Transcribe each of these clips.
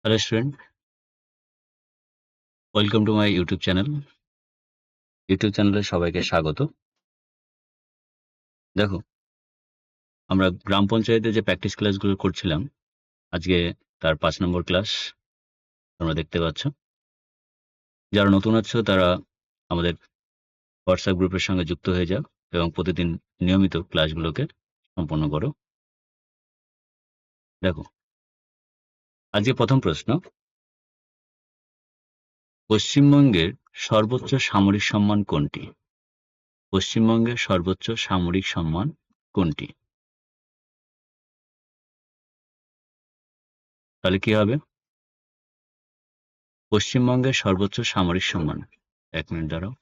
Hello student, welcome to my YouTube channel. YouTube চ্যানেলে সবাইকে স্বাগত। দেখো, আমরা গ্রাম পঞ্চায়েতে যে প্র্যাকটিস ক্লাসগুলো করছিলাম, আজকে তার 5 নম্বর ক্লাস তোমরা দেখতে পাচ্ছ। যারা নতুন আছো তারা আমাদের হোয়াটসঅ্যাপ গ্রুপের সঙ্গে যুক্ত হয়ে যাও এবং প্রতিদিন নিয়মিত ক্লাসগুলোকে সম্পন্ন করো। দেখো, আজকে প্রথম প্রশ্ন, পশ্চিমবঙ্গের সর্বোচ্চ সামরিক সম্মান কোনটি? পশ্চিমবঙ্গের সর্বোচ্চ সামরিক সম্মান কোনটি? তাহলে কি হবে? পশ্চিমবঙ্গের সর্বোচ্চ সামরিক সম্মান, 1 মিনিট দাঁড়াও।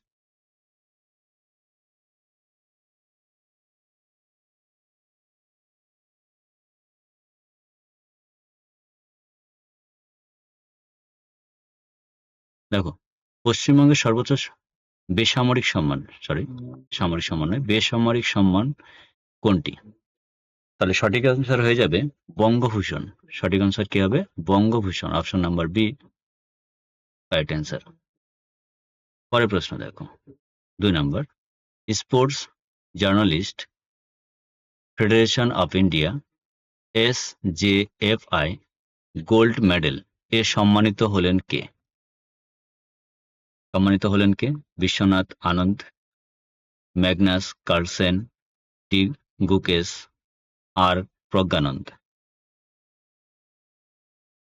দেখো, পশ্চিমবঙ্গের সর্বোচ্চ বেসামরিক সম্মান, সামরিক সম্মান নয়, বেসামরিক সম্মান কোনটি? তাহলে সঠিক অ্যান্সার হয়ে যাবে বঙ্গভূষণ। সঠিক অ্যান্সার কি হবে? বঙ্গভূষণ। Option number B right answer. পরের প্রশ্ন দেখো, 2 নম্বর, sports journalist federation of India SJFI gold medal এ সম্মানিত হলেন কে? সম্মানিত হলেন কে? Vishwanath Anand, Magnus Carlsen, T Gukesh, আর প্রজ্ঞানন্দ।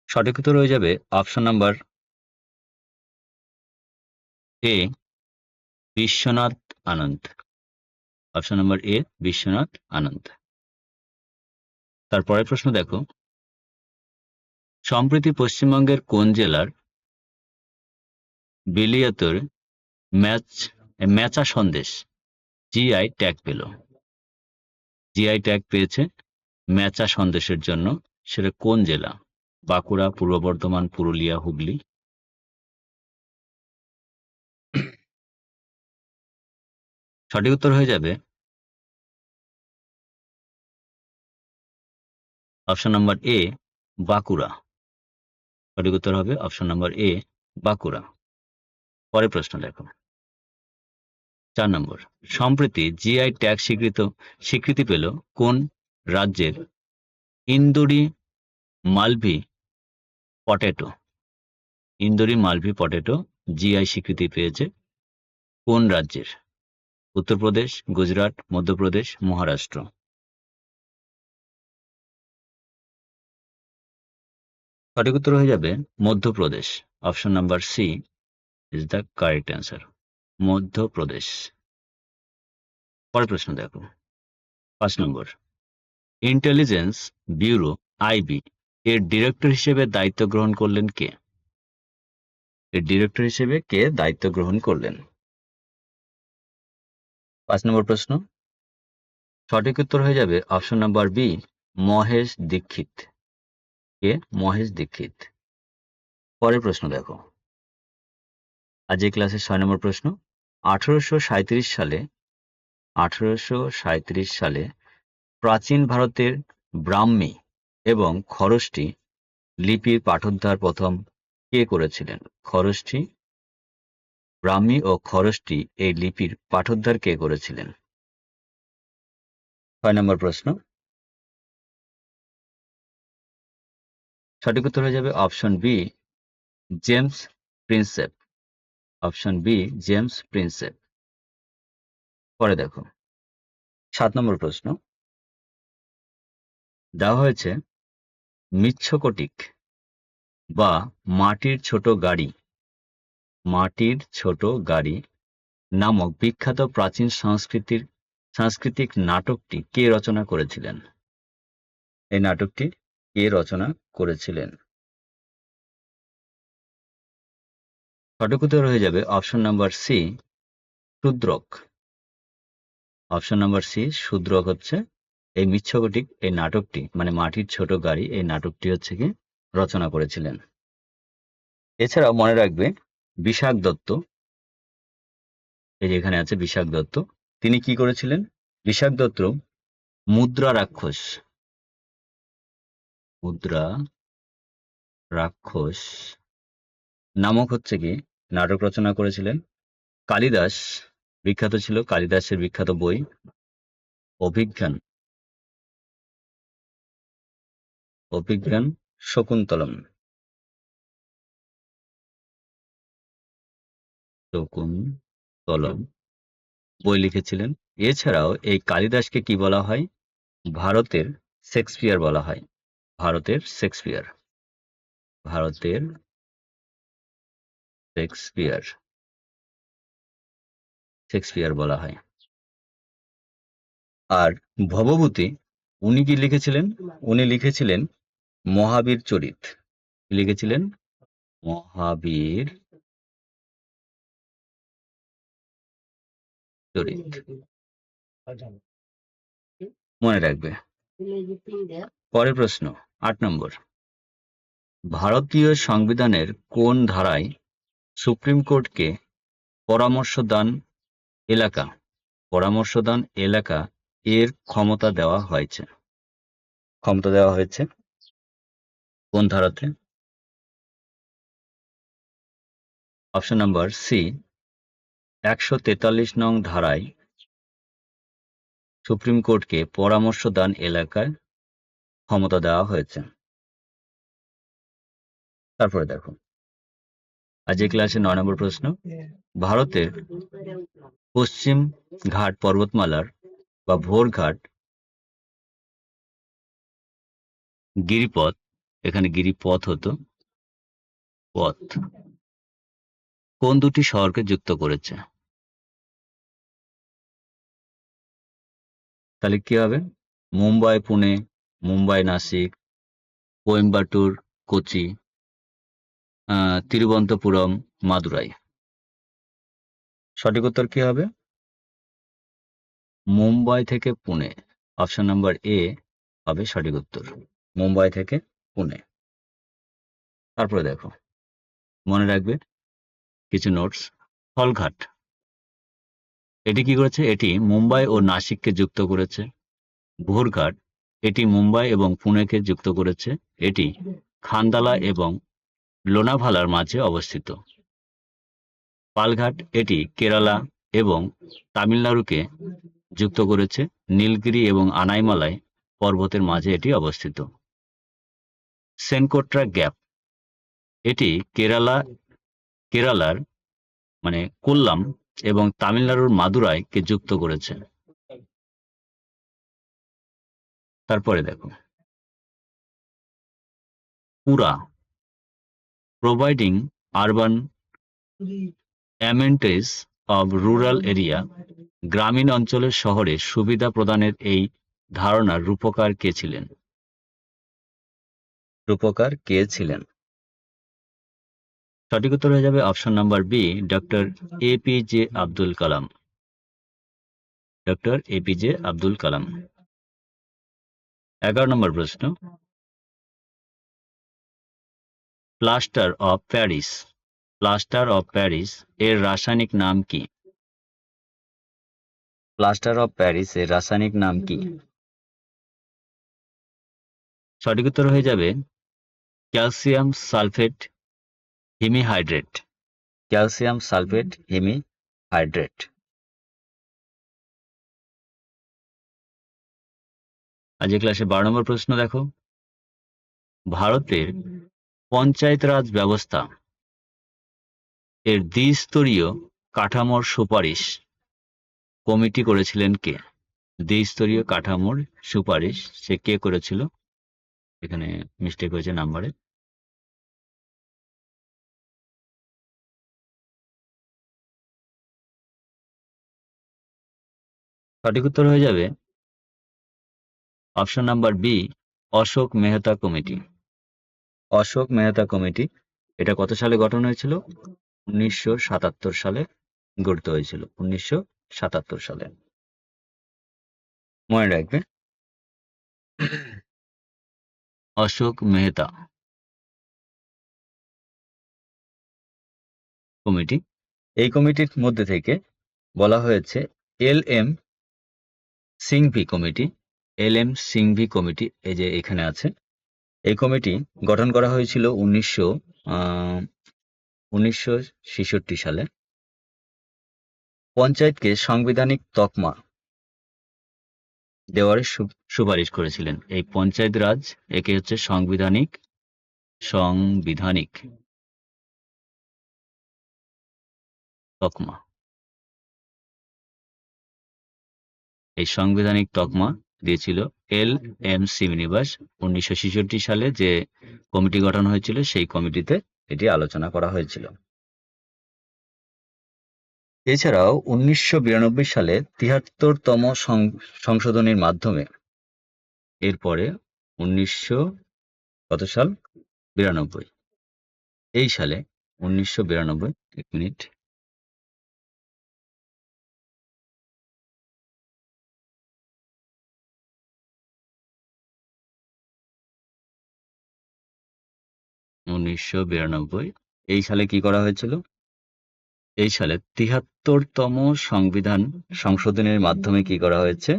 সঠিক উত্তর হয়ে যাবে option number A Vishwanath Anand. Option number A Vishwanath Anand. তারপরের প্রশ্ন দেখো, সম্প্রতি পশ্চিমবঙ্গের কোন জেলার বেলিয়াতর ম্যাচা সন্দেশ জিআই ট্যাগ পেল? জিআই ট্যাগ পেয়েছে ম্যাচা সন্দেশের জন্য, সেটা কোন জেলা? বাঁকুড়া, পূর্ব বর্ধমান, পুরুলিয়া, হুগলি? সঠিক উত্তর হয়ে যাবে অপশন নাম্বার এ বাঁকুড়া। সঠিক উত্তর হবে অপশন নাম্বার এ বাঁকুড়া। পরের প্রশ্ন দেখো, 4 নম্বর, সম্প্রতি জিআই ট্যাগ স্বীকৃতি পেল কোন রাজ্যের ইন্দুরি Malvi potato? ইন্দুরি Malvi potato GI স্বীকৃতি পেয়েছে কোন রাজ্যের? উত্তরপ্রদেশ, গুজরাট, মধ্যপ্রদেশ, মহারাষ্ট্র? সঠিক উত্তর হয়ে যাবে Madhya Pradesh. Option number C is the correct answer, Madhya Pradesh. পরের প্রশ্ন দেখো, 5 নম্বর, ইন্টেলিজেন্স ব্যুরো আইবি এর ডিরেক্টর হিসেবে দায়িত্ব গ্রহণ করলেন কে? এর ডিরেক্টর হিসেবে কে দায়িত্ব গ্রহণ করলেন? 5 নম্বর প্রশ্ন, সঠিক উত্তর হয়ে যাবে অপশন নাম্বার বি মহেশ দীক্ষিত। কে? মহেশ দীক্ষিত। পরের প্রশ্ন দেখো, আজ এই ক্লাসের 6 নম্বর প্রশ্ন, 1837 সালে প্রাচীন ভারতের ব্রাহ্মী এবং খরষ্টি লিপির পাঠোদ্ধার প্রথম কে করেছিলেন? খরষ্টি, ব্রাহ্মী ও খরষ্টি এই লিপির পাঠোদ্ধার কে করেছিলেন? 6 নম্বর প্রশ্ন, সঠিক উত্তর হয়ে যাবে option B James Prinsep. Option B James Prinsep. পরে দেখো, 7 নম্বর প্রশ্ন, দেওয়া হয়েছে মৃচ্ছকটিক বা মাটির ছোট গাড়ি নামক বিখ্যাত প্রাচীন সাংস্কৃতিক নাটকটি কে রচনা করেছিলেন? এই নাটকটি কে রচনা করেছিলেন? সঠিক উত্তর হয়ে যাবে option number C Shudraka. Option number C Shudraka হচ্ছে এই মৃচ্ছকটিক এই নাটকটি, মানে মাটির ছোট গাড়ি, এই নাটকটি হচ্ছে কি রচনা করেছিলেন। এছাড়াও মনে রাখবে বিশাখ দত্ত, এই যে এখানে আছে বিশাখ দত্ত, তিনি কি করেছিলেন? বিশাখ দত্ত মুদ্রা রাক্ষস নামক হচ্ছে কি নাটক রচনা করেছিলেন কালিদাস। বিখ্যাত ছিল কালিদাসের বিখ্যাত বই অভিজ্ঞান অভিজ্ঞান শকুন্তলম। শকুন্তলম বই লিখেছিলেন। এছাড়াও এই কালিদাসকে কি বলা হয়? ভারতের শেক্সপিয়ার বলা হয়। ভারতের শেক্সপিয়ার। ভারতের শেক্সপিয়ার শেক্সপিয়ার বলা হয়। আর ভবভূতি উনি কি লিখেছিলেন? উনি লিখেছিলেন মহাবীর চরিত। লিখেছিলেন মহাবীর চরিত। মনে রাখবে। পরের প্রশ্ন ৮ নম্বর। ভারতীয় সংবিধানের কোন ধারায় সুপ্রিম কোর্টকে পরামর্শদান এলাকা এর ক্ষমতা দেওয়া হয়েছে? কোন ধারাতে? অপশন নাম্বার সি ১৪৩ নং ধারায় সুপ্রিম কোর্টকে পরামর্শদান এলাকার ক্ষমতা দেওয়া হয়েছে। তারপরে দেখো আজ এই ক্লাসে ৯ নম্বর প্রশ্ন। ভারতের পশ্চিম ঘাট পর্বতমালার বা ভোর ঘাট গিরিপথ, এখানে গিরিপথ হতো পথ, কোন দুটি শহরকে যুক্ত করেছে? তাহলে কি হবে? মুম্বাই পুনে, মুম্বাই নাসিক, কোয়েম্বাটুর কোচি, তিরুবনন্তপুরম মাদুরাই। সঠিক উত্তর কি হবে? মুম্বাই থেকে পুনে। অপশন নাম্বার এ হবে সঠিক উত্তর, মুম্বাই থেকে পুনে। তারপরে দেখো মনে রাখবে কিছু নোটস। ফলঘাট এটি কি করেছে? এটি মুম্বাই ও নাসিককে যুক্ত করেছে। ভোরঘাট এটি মুম্বাই এবং পুনেকে যুক্ত করেছে। এটি খান্দালা এবং লোনাভালার মাঝে অবস্থিত। পালঘাট এটি কেরালা এবং তামিলনাড়ুকে যুক্ত করেছে। নীলগিরি এবং আনাইমালাই পর্বতের মাঝে এটি অবস্থিত। সেনকোট্রা গ্যাপ এটি কেরালার মানে কোল্লাম এবং তামিলনাড়ুর মাদুরাইকে যুক্ত করেছে। তারপরে দেখো পুরা providing urban amenities of rural area, গ্রামীণ অঞ্চলের শহরে সুবিধা প্রদানের এই ধারণার রূপকার কে ছিলেন? সঠিক উত্তর হয়ে যাবে option number B, doctor APJ Abdul Kalam. Doctor APJ Abdul Kalam. 11 নম্বর প্রশ্ন। প্লাস্টার অফ প্যারিস এর রাসায়নিক নাম কি? প্লাস্টার অফ প্যারিস এর রাসায়নিক নাম কি? সঠিক উত্তর হয়ে যাবে calcium sulphate hemihydrate. Calcium sulphate hemihydrate. আজকের ক্লাসে 12 নম্বর প্রশ্ন দেখো। ভারতের পঞ্চায়েত রাজ ব্যবস্থা এর দ্বিস্তরীয় কাঠামোর সুপারিশ কমিটি করেছিলেন কে? দ্বিস্তরীয় কাঠামোর সুপারিশ সে কে করেছিল? এখানে মিস্টেক হয়েছে নাম্বারে। সঠিক উত্তর হয়ে যাবে option number B, Ashok Mehta committee. Ashok Mehta committee. এটা কত সালে গঠন হয়েছিল? 1977 সালে গঠিত হয়েছিল। 1977 সালে। মনে রাখবে অশোক মেহতা কমিটি। এই কমিটির মধ্যে থেকে বলা হয়েছে এল.এম. সিংভি কমিটি। এল.এম. সিংভি কমিটি এই যে এখানে আছে। এই কমিটি গঠন করা হয়েছিল 1966 সালে। পঞ্চায়েতকে সাংবিধানিক তকমা দেওয়ার সুপারিশ করেছিলেন। এই পঞ্চায়েত রাজ একে হচ্ছে সাংবিধানিক তকমা। এই সাংবিধানিক তকমা দিয়েছিল LM শ্রীনিবাস। 1966 সালে যে কমিটি গঠন হয়েছিল সেই কমিটিতে এটি আলোচনা করা হয়েছিল। এছাড়াও 1992 সালে 73তম সংশোধনীর মাধ্যমে এরপরে 1992 এই সালে 1992 এক মিনিট 1992 এই সালে কি করা হয়েছিল? এই সালে 73তম সংবিধান সংশোধনের মাধ্যমে কি করা হয়েছে?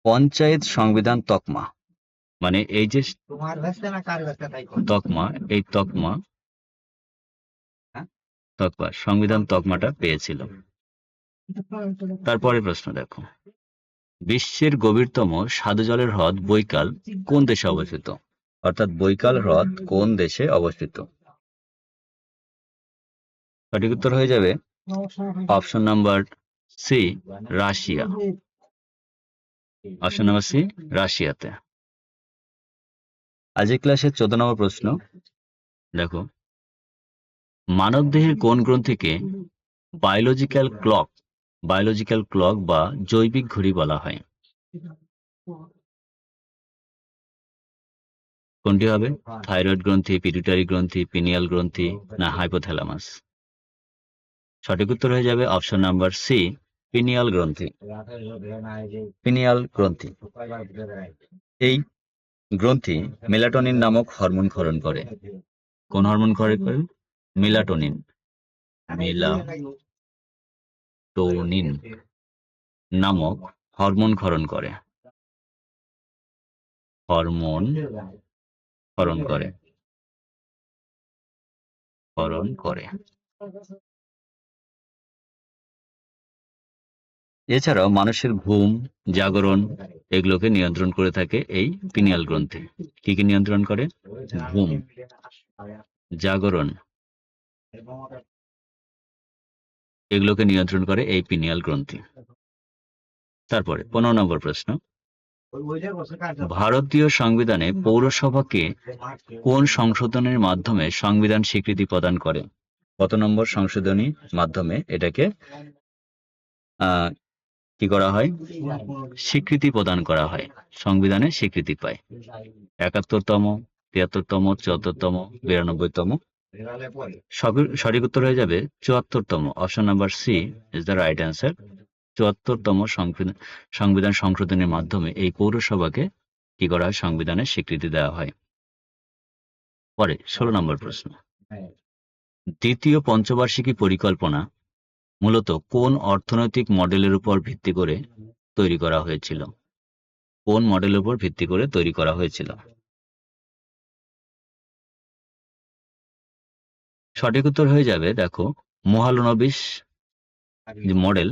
পঞ্চায়েত সংবিধান তকমা, মানে এই যে তকমা, এই তকমা সংবিধান তকমাটা পেয়েছিল। তারপরে প্রশ্ন দেখো, বিশ্বের গভীরতম সাধু জলের হ্রদ বৈকাল কোন দেশে অবস্থিত? অর্থাৎ বৈকাল হ্রদ কোন দেশে অবস্থিত? সঠিক উত্তর হয়ে যাবে option number C, Russia. Option number C, রাশিয়াতে। আজকের ক্লাসের 14 নম্বর প্রশ্ন দেখো, মানবদেহের কোন গ্রন্থিকে বায়োলজিক্যাল ক্লক বা জৈবিক ঘড়ি বলা হয়? কোনটি হবে? থাইরয়েড গ্রন্থি, পিটুইটারি গ্রন্থি, পিনিয়াল গ্রন্থি না হাইপোথ্যালামাস? সঠিক উত্তর হয়ে যাবে অপশন নাম্বার সি, পিনিয়াল গ্রন্থি। পিনিয়াল গ্রন্থি, এই গ্রন্থি মেলাটোনিন নামক হরমোন ক্ষরণ করে। কোন হরমোন ক্ষরণ করে? মেলাটোনিন। মেলাটোনিন নামক হরমোন ক্ষরণ করে। হরমোন ক্ষরণ করে। এছাড়াও মানুষের ঘুম, জাগরণ এগুলোকে নিয়ন্ত্রণ করে থাকে এই পিনিয়াল গ্রন্থি। কি কি নিয়ন্ত্রণ করে? ঘুম, জাগরণ এগুলোকে নিয়ন্ত্রণ করে এই পিনিয়াল গ্রন্থি। তারপরে 15 নম্বর প্রশ্ন, ভারতীয় সংবিধানে পৌরসভাকে কোন সংশোধনের মাধ্যমে সংবিধান স্বীকৃতি প্রদান করে? কত নম্বর সংশোধনীর মাধ্যমে এটাকে কি করা হয়? স্বীকৃতি প্রদান করা হয়, সংবিধানে স্বীকৃতি পায়। 71তম, 73তম, 74তম, 92তম? সঠিক উত্তর হয়ে যাবে 74তম। Option number C is the right answer. 74তম সংবিধান সংশোধনের মাধ্যমে এই পৌরসভাকে কি করা হয়? সংবিধানের স্বীকৃতি দেওয়া হয়। পরে 16 নম্বর প্রশ্ন, দ্বিতীয় পঞ্চবার্ষিকী পরিকল্পনা মূলত কোন অর্থনৈতিক মডেলের উপর ভিত্তি করে তৈরি করা হয়েছিল? কোন মডেলের উপর ভিত্তি করে তৈরি করা হয়েছিল? সঠিক উত্তর হয়ে যাবে দেখো মহালনবিশ যে মডেল,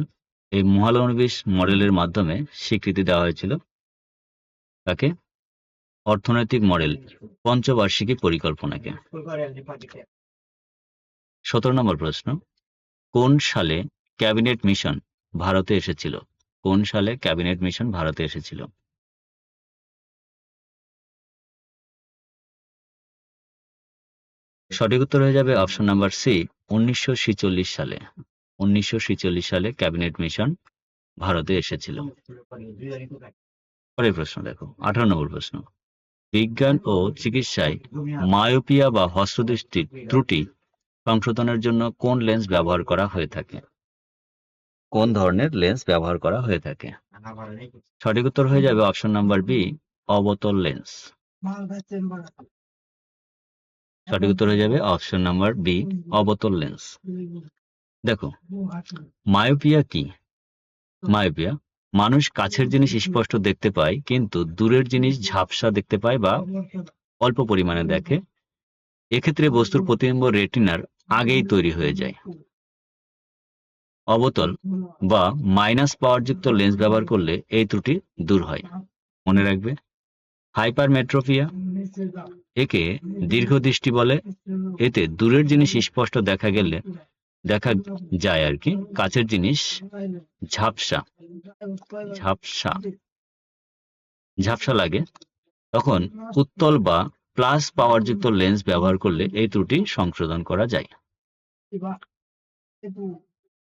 এই মহালনবিশ মডেলের মাধ্যমে স্বীকৃতি দেওয়া হয়েছিল তাকে অর্থনৈতিক মডেল পঞ্চবার্ষিকী পরিকল্পনাকে। 17 নম্বর প্রশ্ন, কোন সালে ক্যাবিনেট মিশন ভারতে এসেছিল? কোন সালে ক্যাবিনেট মিশন ভারতে এসেছিল? সঠিক উত্তর হয়ে যাবে অপশন নাম্বার সি, 1946 সালে। 1946 সালে ক্যাবিনেট মিশন ভারতে এসেছিল। পরের প্রশ্ন দেখো 18 নম্বর প্রশ্ন, বিজ্ঞান ও চিকিৎসায় মায়োপিয়া বা হস্তদৃষ্টির ত্রুটি সংশোধনের জন্য কোন লেন্স ব্যবহার করা হয়ে থাকে? কোন ধরনের লেন্স ব্যবহার করা হয়ে থাকে? সঠিক উত্তর হয়ে যাবে অপশন নাম্বার বি, অবতল লেন্স। সঠিক উত্তর হয়ে যাবে অপশন নাম্বার বি, অবতল লেন্স। দেখো মায়োপিয়া কি? মায়োপিয়া মানুষ কাছের জিনিস স্পষ্ট দেখতে পায়, কিন্তু দূরের জিনিস ঝাপসা দেখতে পায় বা অল্প পরিমাণে দেখে। এক্ষেত্রে বস্তুর প্রতিবিম্ব রেটিনার আগেই তৈরি হয়ে যায়। অবতল বা মাইনাস পাওয়ারযুক্ত লেন্স ব্যবহার করলে এই ত্রুটি দূর হয়। মনে রাখবে, হাইপারমেট্রোপিয়া, একে দীর্ঘদৃষ্টি বলে। এতে দূরের জিনিস স্পষ্ট দেখা যায় আর কি, কাছের জিনিস ঝাপসা ঝাপসা ঝাপসা লাগে। তখন উত্তল বা প্লাস পাওয়ারযুক্ত লেন্স ব্যবহার করলে এই ত্রুটি সংশোধন করা যায়।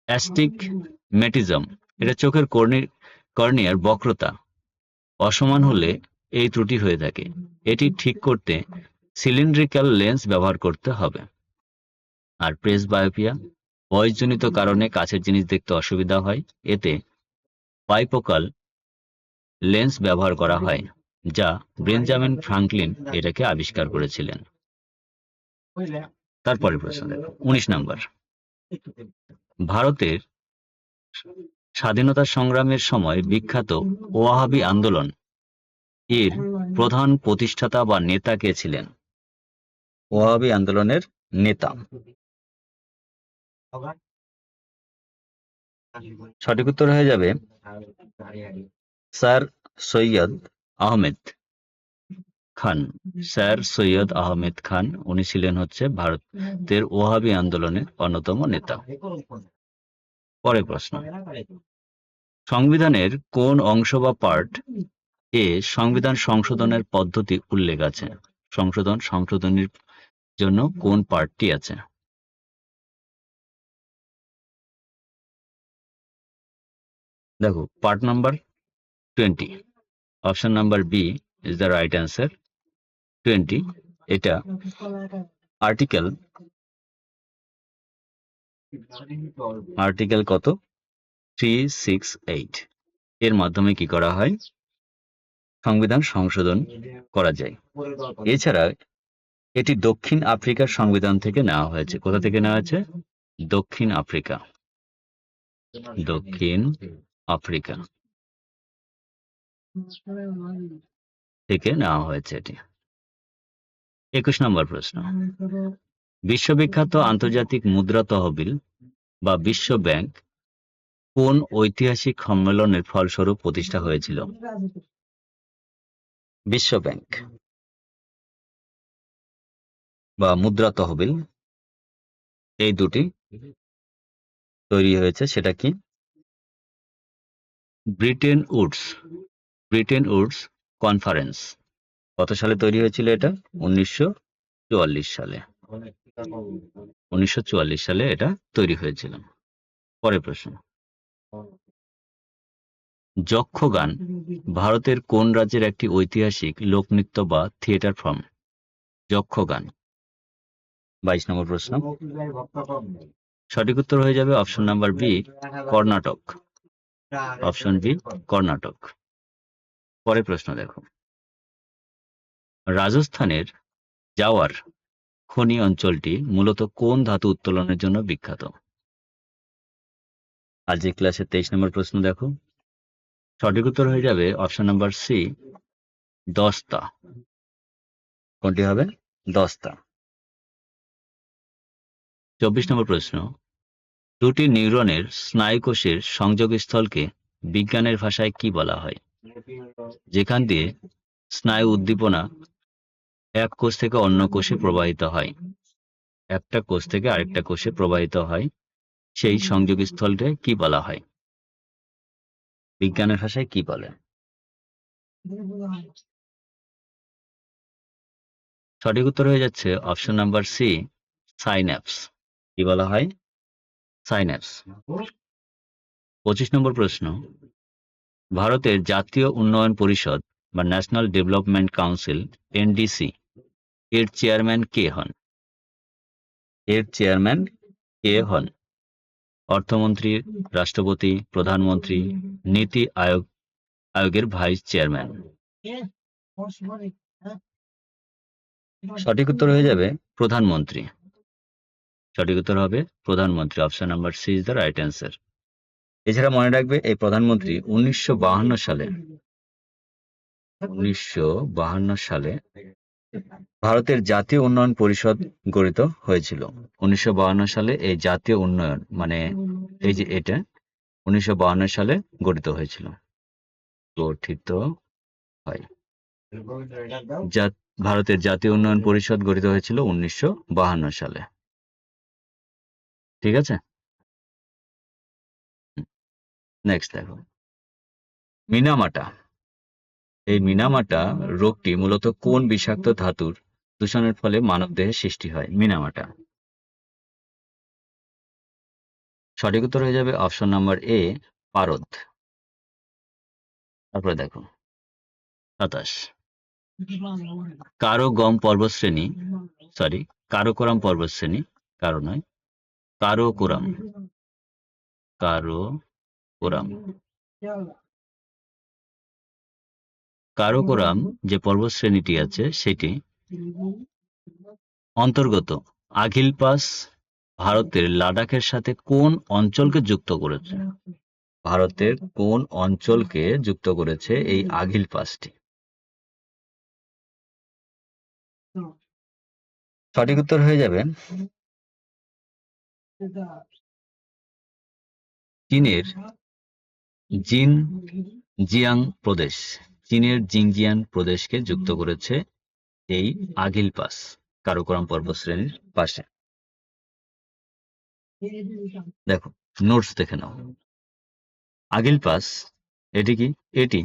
অ্যাস্টিগমেটিজম, এটা চোখের কর্নিয়ার বক্রতা অসমান হলে এই ত্রুটি হয়ে থাকে। এটি ঠিক করতে সিলিন্ড্রিক্যাল লেন্স ব্যবহার করতে হবে। আর প্রেসবায়োপিয়া, বয়সজনিত কারণে কাছের জিনিস দেখতে অসুবিধা হয়। এতে বাইফোকাল লেন্স ব্যবহার করা হয়, যা বেঞ্জামিন ফ্রাঙ্কলিন এটাকে আবিষ্কার করেছিলেন। তারপরে প্রশ্ন দেখো, 19 নম্বর। ভারতের স্বাধীনতা সংগ্রামের সময় বিখ্যাত ওয়াহাবি আন্দোলন এর প্রধান প্রতিষ্ঠাতা বা নেতা কে ছিলেন? ওয়াহাবি আন্দোলনের নেতা। সঠিক উত্তর হয়ে যাবে স্যার সৈয়দ আহমেদ খান। স্যার সৈয়দ আহমেদ খান, উনি ছিলেন হচ্ছে ভারতের ওয়াহাবি আন্দোলনের অন্যতম নেতা। পরের প্রশ্ন, সংবিধানের কোন অংশ বা পার্ট এ সংবিধান সংশোধনের পদ্ধতি উল্লেখ আছে? সংশোধনের জন্য কোন পার্টটি আছে? দেখো, part number 20, option number B is the right answer. 20, এটা আর্টিকেল কত? 368 এর মাধ্যমে কি করা হয়? সংবিধান সংশোধন করা যায়। এছাড়া এটি দক্ষিণ আফ্রিকার সংবিধান থেকে নেওয়া হয়েছে। কোথা থেকে নেওয়া হয়েছে? দক্ষিণ আফ্রিকা থেকে নেওয়া হয়েছে এটি। 21 নম্বর প্রশ্ন, বিশ্ববিখ্যাত আন্তর্জাতিক মুদ্রা তহবিল বা বিশ্ব ব্যাংক কোন ঐতিহাসিক সম্মেলনের ফলস্বরূপ প্রতিষ্ঠা হয়েছিল? বিশ্ব ব্যাংক বা মুদ্রা তহবিল, এই দুটি তৈরি হয়েছে, সেটা কি? Britain Woods conference. কত সালে তৈরি হয়েছিল এটা? 1944 সালে। 1944 সালে এটা তৈরি হয়েছিল। পরের প্রশ্ন, যক্ষগান ভারতের কোন রাজ্যের একটি ঐতিহাসিক লোকনৃত্য বা থিয়েটার ফর্ম? যক্ষগান। 22 নম্বর প্রশ্ন, সঠিক উত্তর হয়ে যাবে option number B, Karnataka. Option B, Karnataka. পরের প্রশ্ন দেখো, রাজস্থানের জাওয়ার খনি অঞ্চলটি মূলত কোন ধাতু উত্তোলনের জন্য বিখ্যাত? আজকের ক্লাসের 23 নম্বর প্রশ্ন দেখো, সঠিক উত্তর হয়ে যাবে অপশন নাম্বার সি, দস্তা। কোনটি হবে? দস্তা। 24 নম্বর প্রশ্ন, দুটি নিউরনের স্নায়ুকোষের সংযোগস্থলকে বিজ্ঞানের ভাষায় কি বলা হয়? যেখান দিয়ে স্নায়ু উদ্দীপনা এক কোষ থেকে অন্য কোষে প্রবাহিত হয়, একটা কোষ থেকে আরেকটা কোষে প্রবাহিত হয়, সেই সংযোগস্থলকে কি বলা হয়? বিজ্ঞানের ভাষায় কি বলে? সঠিক উত্তর হয়ে যাচ্ছে অপশন নাম্বার সি, সাইন্যাপস। কি বলা হয়? সাইন্যাপস। 25 নম্বর প্রশ্ন, ভারতের জাতীয় উন্নয়ন পরিষদ বা ন্যাশনাল ডেভেলপমেন্ট কাউন্সিল এনডিসি এর চেয়ারম্যান কে হন? অর্থমন্ত্রী, রাষ্ট্রপতি, প্রধানমন্ত্রী, নীতি আয়োগের ভাইস চেয়ারম্যান। সঠিক উত্তর হয়ে যাবে প্রধানমন্ত্রী। সঠিক উত্তর হবে প্রধানমন্ত্রী। Option number C is the right answer. এছাড়া মনে রাখবে এই প্রধানমন্ত্রী 1952 সালে ভারতের জাতীয় উন্নয়ন পরিষদ গঠিত হয়েছিল। 1952 সালে এই জাতীয় উন্নয়ন মানে এই যে এটা 1952 সালে গঠিত হয়েছিল। গঠিত হয় ভারতের জাতীয় উন্নয়ন পরিষদ গঠিত হয়েছিল 1952 সালে। ঠিক আছে, নেক্সট দেখো মিনামাটা। এই মিনামাটা রোগটি মূলত কোন বিষাক্ত ধাতুর দূষণের ফলে মানবদেহে সৃষ্টি হয়? মিনামাটা। সঠিক উত্তর হয়ে যাবে অপশন নাম্বার এ, পারদ। তারপরে দেখো 27 কারাকোরাম পর্বতশ্রেণী কারাকোরাম পর্বতশ্রেণী, কারো নয়, কারাকোরাম কারাকোরাম যে পর্বতশ্রেণীটি আছে সেটি অন্তর্গত আঘিল পাস ভারতের লাদাখের সাথে কোন অঞ্চলকে যুক্ত করেছে? ভারতের কোন অঞ্চলকে যুক্ত করেছে এই আঘিল পাসটি? সঠিক উত্তর হয়ে যাবে চীনের জিনজিয়াং প্রদেশ। চীনের জিনজিয়াং প্রদেশকে যুক্ত করেছে এই আঘিল পাস কারাকোরাম পর্বতশ্রেণীর পাশে। দেখো নোটস দেখে নাও। আঘিল পাস এটি কি? এটি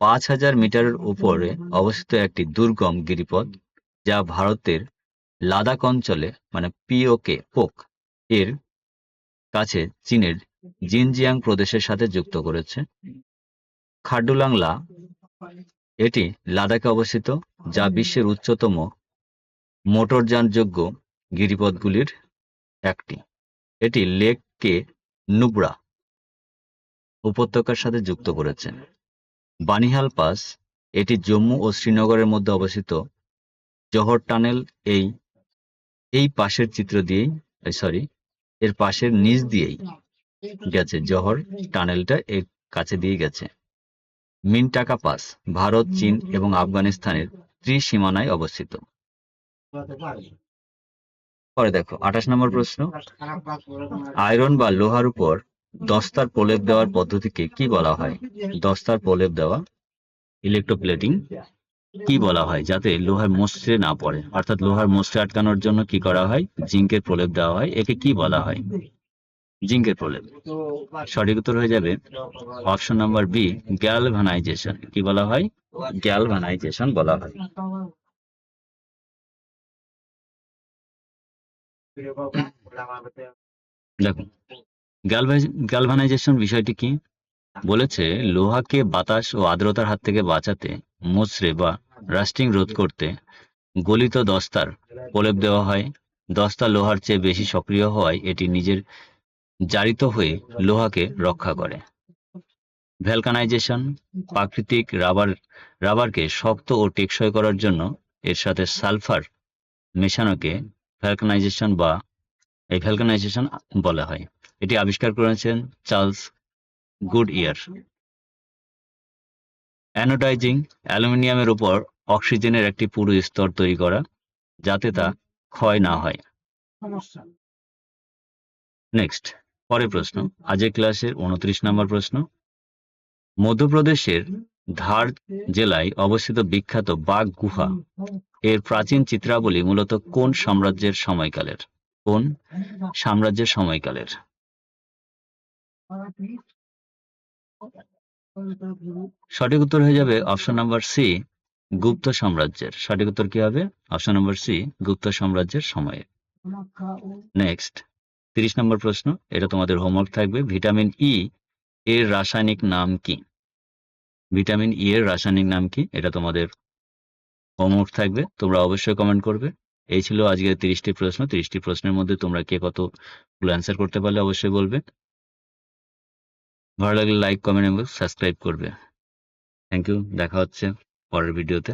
5000 মিটারের উপরে অবস্থিত একটি দুর্গম গিরিপথ যা ভারতের লাদাখ অঞ্চলে মানে পোক এর কাছে চীনের জিনজিয়াং প্রদেশের সাথে যুক্ত করেছে। খারডুলাং লা এটি লাদাখে অবস্থিত, যা বিশ্বের উচ্চতম মোটরযানযোগ্য গিরিপথগুলির একটি। এটি লেককে নুব্রা উপত্যকার সাথে যুক্ত করেছে। বানিহাল পাস এটি জম্মু ও শ্রীনগরের মধ্যে অবস্থিত। জহর টানেল এই পাশের চিত্র দিয়েই এর পাশের নিচ দিয়েই গেছে। জহর টানেলটা এর কাছে দিয়ে গেছে। মিনটাকা পাস ভারত, চীন এবং আফগানিস্তানের ত্রিসীমানায় অবস্থিত। পরে দেখো 28 নম্বর প্রশ্ন, আয়রন বা লোহার উপর দস্তার প্রলেপ দেওয়ার পদ্ধতিকে কি বলা হয়? দস্তার প্রলেপ দেওয়া, ইলেকট্রোপ্লেটিং, কি বলা হয়? যাতে লোহার মসৃণে না পড়ে, অর্থাৎ লোহার মসৃণে আটকানোর জন্য কি করা হয়? জিঙ্কের প্রলেপ দেওয়া হয়। একে কি বলা হয়? জিঙ্কের প্রলেপ। সঠিক উত্তর হয়ে যাবে অপশন নাম্বার বি, গ্যালভানাইজেশন। কি বলা হয়? গ্যালভানাইজেশন বলা হয়। দেখুন গ্যালভানাইজেশন বিষয়টি কি বলেছে? লোহাকে বাতাস ও আর্দ্রতার হাত থেকে বাঁচাতে, মসৃণ বা রাস্টিং রোধ করতে গলিত দস্তার প্রলেপ দেওয়া হয়। দস্তা লোহার চেয়ে বেশি সক্রিয় হওয়ায় এটি নিজের জারিত হয়ে লোহাকে রক্ষা করে। ভ্যালকানাইজেশন প্রাকৃতিক রাবারকে শক্ত ও টেকসই করার জন্য এর সাথে সালফার মেশানোকে ভ্যালকানাইজেশন বলা হয়। এটি আবিষ্কার করেছেন চার্লস গুডইয়ার। অ্যানোডাইজিং অ্যালুমিনিয়ামের উপর অক্সিজেনের একটি পুরু স্তর তৈরি করা যাতে তা ক্ষয় না হয়। নেক্সট, পরের প্রশ্ন, আজকের ক্লাসের 29 নম্বর প্রশ্ন, মধ্যপ্রদেশের ধার জেলায় অবস্থিত বিখ্যাত বাঘ গুহা এর প্রাচীন চিত্রাবলী মূলত কোন সাম্রাজ্যের সময়কালের? কোন সাম্রাজ্যের সময়কালের? সঠিক উত্তর হয়ে যাবে অপশন নাম্বার সি, গুপ্ত সাম্রাজ্যের। সঠিক উত্তর কি হবে? অপশন নাম্বার সি, গুপ্ত সাম্রাজ্যের সময়ে। নেক্সট 30 নম্বর প্রশ্ন, এটা তোমাদের হোমওয়ার্ক থাকবে। ভিটামিন ই এর রাসায়নিক নাম কি? ভিটামিন ই এর রাসায়নিক নাম কি? এটা তোমাদের হোমওয়ার্ক থাকবে, তোমরা অবশ্যই কমেন্ট করবে। এই ছিল আজকের 30টি প্রশ্ন। 30টি প্রশ্নের মধ্যে তোমরা কে কতগুলো অ্যান্সার করতে পারলে অবশ্যই বলবে। ভালো লাগলে লাইক, কমেন্ট এবং সাবস্ক্রাইব করবে। থ্যাংক ইউ, দেখা হচ্ছে পরের ভিডিওতে।